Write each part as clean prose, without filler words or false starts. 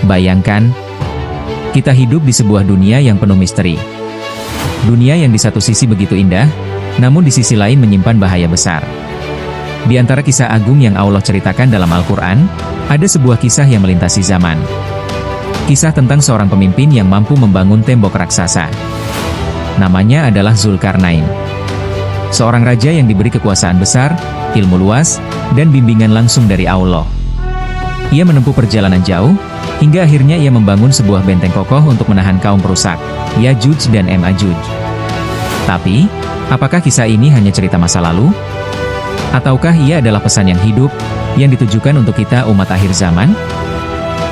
Bayangkan, kita hidup di sebuah dunia yang penuh misteri. Dunia yang di satu sisi begitu indah, namun di sisi lain menyimpan bahaya besar. Di antara kisah agung yang Allah ceritakan dalam Al-Quran, ada sebuah kisah yang melintasi zaman. Kisah tentang seorang pemimpin yang mampu membangun tembok raksasa. Namanya adalah Zulkarnain. Seorang raja yang diberi kekuasaan besar, ilmu luas, dan bimbingan langsung dari Allah. Ia menempuh perjalanan jauh, hingga akhirnya ia membangun sebuah benteng kokoh untuk menahan kaum perusak, Yajuj dan Majuj. Tapi, apakah kisah ini hanya cerita masa lalu? Ataukah ia adalah pesan yang hidup, yang ditujukan untuk kita umat akhir zaman?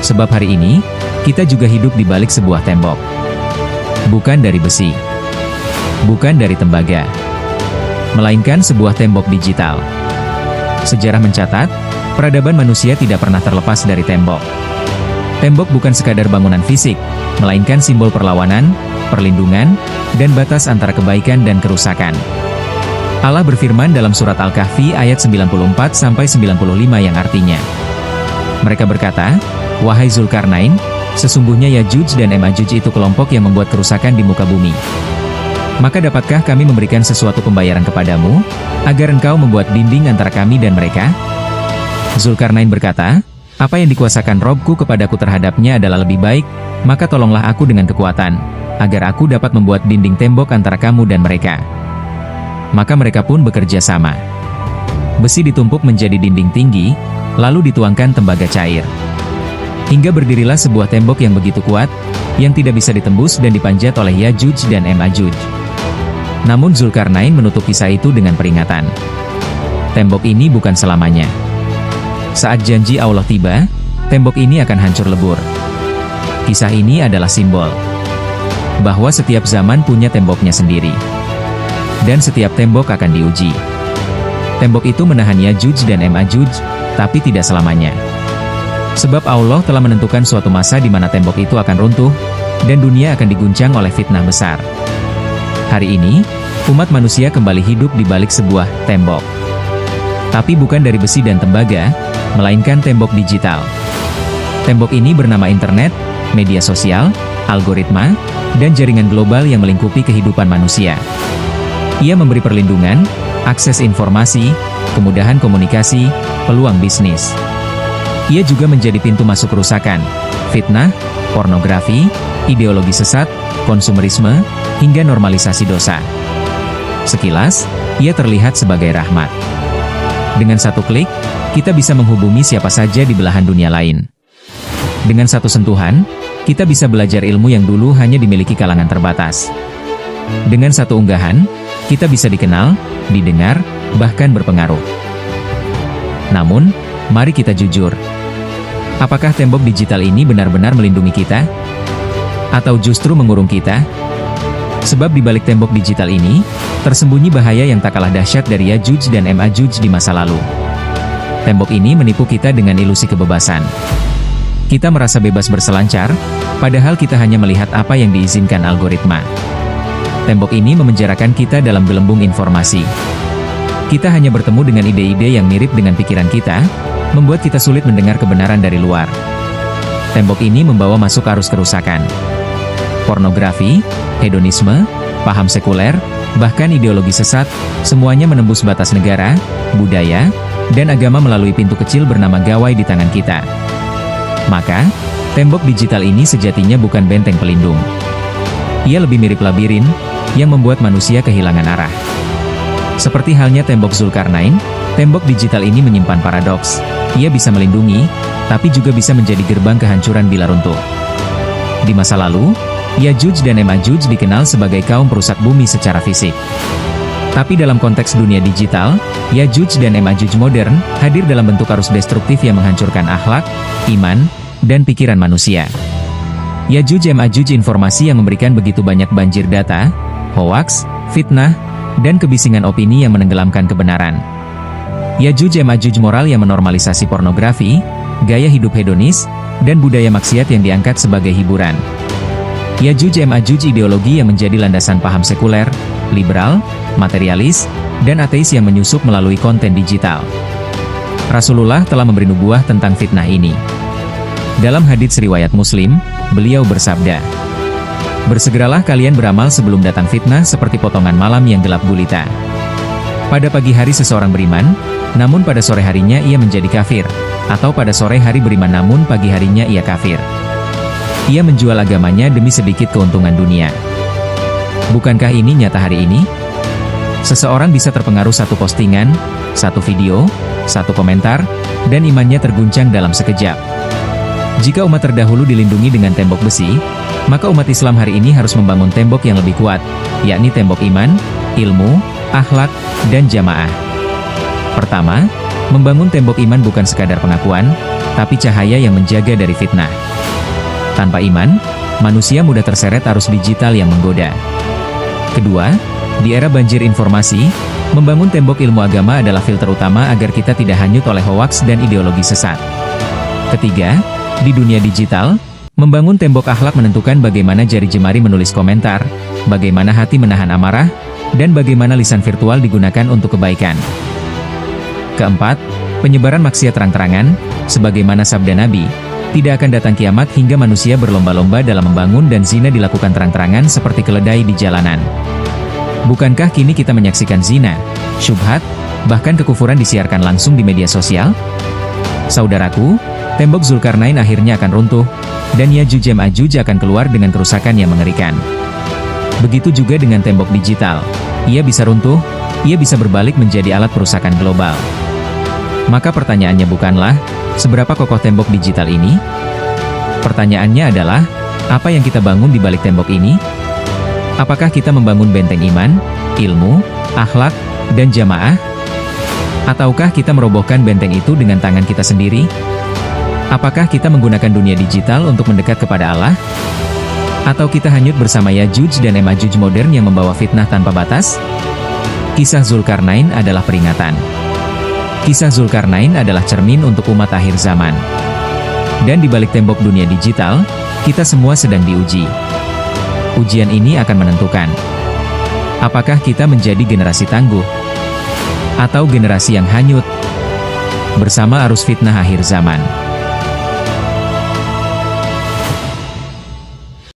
Sebab hari ini, kita juga hidup di balik sebuah tembok. Bukan dari besi. Bukan dari tembaga. Melainkan sebuah tembok digital. Sejarah mencatat, peradaban manusia tidak pernah terlepas dari tembok. Tembok bukan sekadar bangunan fisik, melainkan simbol perlawanan, perlindungan, dan batas antara kebaikan dan kerusakan. Allah berfirman dalam surat Al-Kahfi ayat 94-95 yang artinya, mereka berkata, "Wahai Zulkarnain, sesungguhnya Yajuj dan Majuj itu kelompok yang membuat kerusakan di muka bumi. Maka dapatkah kami memberikan sesuatu pembayaran kepadamu, agar engkau membuat dinding antara kami dan mereka?" Zulkarnain berkata, "Apa yang dikuasakan Robku kepadaku terhadapnya adalah lebih baik, maka tolonglah aku dengan kekuatan, agar aku dapat membuat dinding tembok antara kamu dan mereka." Maka mereka pun bekerja sama. Besi ditumpuk menjadi dinding tinggi, lalu dituangkan tembaga cair. Hingga berdirilah sebuah tembok yang begitu kuat, yang tidak bisa ditembus dan dipanjat oleh Yajuj dan Majuj. Namun Zulkarnain menutup kisah itu dengan peringatan. Tembok ini bukan selamanya. Saat janji Allah tiba, tembok ini akan hancur lebur. Kisah ini adalah simbol bahwa setiap zaman punya temboknya sendiri. Dan setiap tembok akan diuji. Tembok itu menahan Yajuj dan Majuj, tapi tidak selamanya. Sebab Allah telah menentukan suatu masa di mana tembok itu akan runtuh, dan dunia akan diguncang oleh fitnah besar. Hari ini, umat manusia kembali hidup di balik sebuah tembok. Tapi bukan dari besi dan tembaga, melainkan tembok digital. Tembok ini bernama internet, media sosial, algoritma, dan jaringan global yang melingkupi kehidupan manusia. Ia memberi perlindungan, akses informasi, kemudahan komunikasi, peluang bisnis. Ia juga menjadi pintu masuk kerusakan, fitnah, pornografi, ideologi sesat, konsumerisme, hingga normalisasi dosa. Sekilas, ia terlihat sebagai rahmat. Dengan satu klik, kita bisa menghubungi siapa saja di belahan dunia lain. Dengan satu sentuhan, kita bisa belajar ilmu yang dulu hanya dimiliki kalangan terbatas. Dengan satu unggahan, kita bisa dikenal, didengar, bahkan berpengaruh. Namun, mari kita jujur. Apakah tembok digital ini benar-benar melindungi kita? Atau justru mengurung kita? Sebab di balik tembok digital ini, tersembunyi bahaya yang tak kalah dahsyat dari Yajuj dan Majuj di masa lalu. Tembok ini menipu kita dengan ilusi kebebasan. Kita merasa bebas berselancar, padahal kita hanya melihat apa yang diizinkan algoritma. Tembok ini memenjarakan kita dalam gelembung informasi. Kita hanya bertemu dengan ide-ide yang mirip dengan pikiran kita, membuat kita sulit mendengar kebenaran dari luar. Tembok ini membawa masuk arus kerusakan. Pornografi, hedonisme, paham sekuler, bahkan ideologi sesat, semuanya menembus batas negara, budaya, dan agama melalui pintu kecil bernama gawai di tangan kita. Maka, tembok digital ini sejatinya bukan benteng pelindung. Ia lebih mirip labirin, yang membuat manusia kehilangan arah. Seperti halnya tembok Zulkarnain, tembok digital ini menyimpan paradoks. Ia bisa melindungi, tapi juga bisa menjadi gerbang kehancuran bila runtuh. Di masa lalu, Yajuj dan Majuj dikenal sebagai kaum perusak bumi secara fisik. Tapi dalam konteks dunia digital, Yajuj dan Majuj modern hadir dalam bentuk arus destruktif yang menghancurkan akhlak, iman, dan pikiran manusia. Yajuj Majuj informasi yang memberikan begitu banyak banjir data, hoaks, fitnah, dan kebisingan opini yang menenggelamkan kebenaran. Yajuj Majuj moral yang menormalisasi pornografi, gaya hidup hedonis, dan budaya maksiat yang diangkat sebagai hiburan. Yajuj Majuj ideologi yang menjadi landasan paham sekuler, liberal, materialis, dan ateis yang menyusup melalui konten digital. Rasulullah telah memberi nubuah tentang fitnah ini. Dalam hadits riwayat Muslim, beliau bersabda, "Bersegeralah kalian beramal sebelum datang fitnah seperti potongan malam yang gelap gulita." Pada pagi hari seseorang beriman, namun pada sore harinya ia menjadi kafir, atau pada sore hari beriman namun pagi harinya ia kafir. Ia menjual agamanya demi sedikit keuntungan dunia. Bukankah ini nyata hari ini? Seseorang bisa terpengaruh satu postingan, satu video, satu komentar, dan imannya terguncang dalam sekejap. Jika umat terdahulu dilindungi dengan tembok besi, maka umat Islam hari ini harus membangun tembok yang lebih kuat, yakni tembok iman, ilmu, akhlak, dan jamaah. Pertama, membangun tembok iman bukan sekadar pengakuan, tapi cahaya yang menjaga dari fitnah. Tanpa iman, manusia mudah terseret arus digital yang menggoda. Kedua, di era banjir informasi, membangun tembok ilmu agama adalah filter utama agar kita tidak hanyut oleh hoaks dan ideologi sesat. Ketiga, di dunia digital, membangun tembok akhlak menentukan bagaimana jari jemari menulis komentar, bagaimana hati menahan amarah, dan bagaimana lisan virtual digunakan untuk kebaikan. Keempat, penyebaran maksiat terang-terangan, sebagaimana sabda Nabi, tidak akan datang kiamat hingga manusia berlomba-lomba dalam membangun dan zina dilakukan terang-terangan seperti keledai di jalanan. Bukankah kini kita menyaksikan zina, syubhat, bahkan kekufuran disiarkan langsung di media sosial? Saudaraku, tembok Zulkarnain akhirnya akan runtuh, dan Yajuj Ma'juj akan keluar dengan kerusakan yang mengerikan. Begitu juga dengan tembok digital. Ia bisa runtuh, ia bisa berbalik menjadi alat perusakan global. Maka pertanyaannya bukanlah, seberapa kokoh tembok digital ini? Pertanyaannya adalah, apa yang kita bangun di balik tembok ini? Apakah kita membangun benteng iman, ilmu, akhlak, dan jamaah? Ataukah kita merobohkan benteng itu dengan tangan kita sendiri? Apakah kita menggunakan dunia digital untuk mendekat kepada Allah? Atau kita hanyut bersama Yajuj dan Ma'juj modern yang membawa fitnah tanpa batas? Kisah Zulkarnain adalah peringatan. Kisah Zulkarnain adalah cermin untuk umat akhir zaman. Dan di balik tembok dunia digital, kita semua sedang diuji. Ujian ini akan menentukan, apakah kita menjadi generasi tangguh, atau generasi yang hanyut, bersama arus fitnah akhir zaman.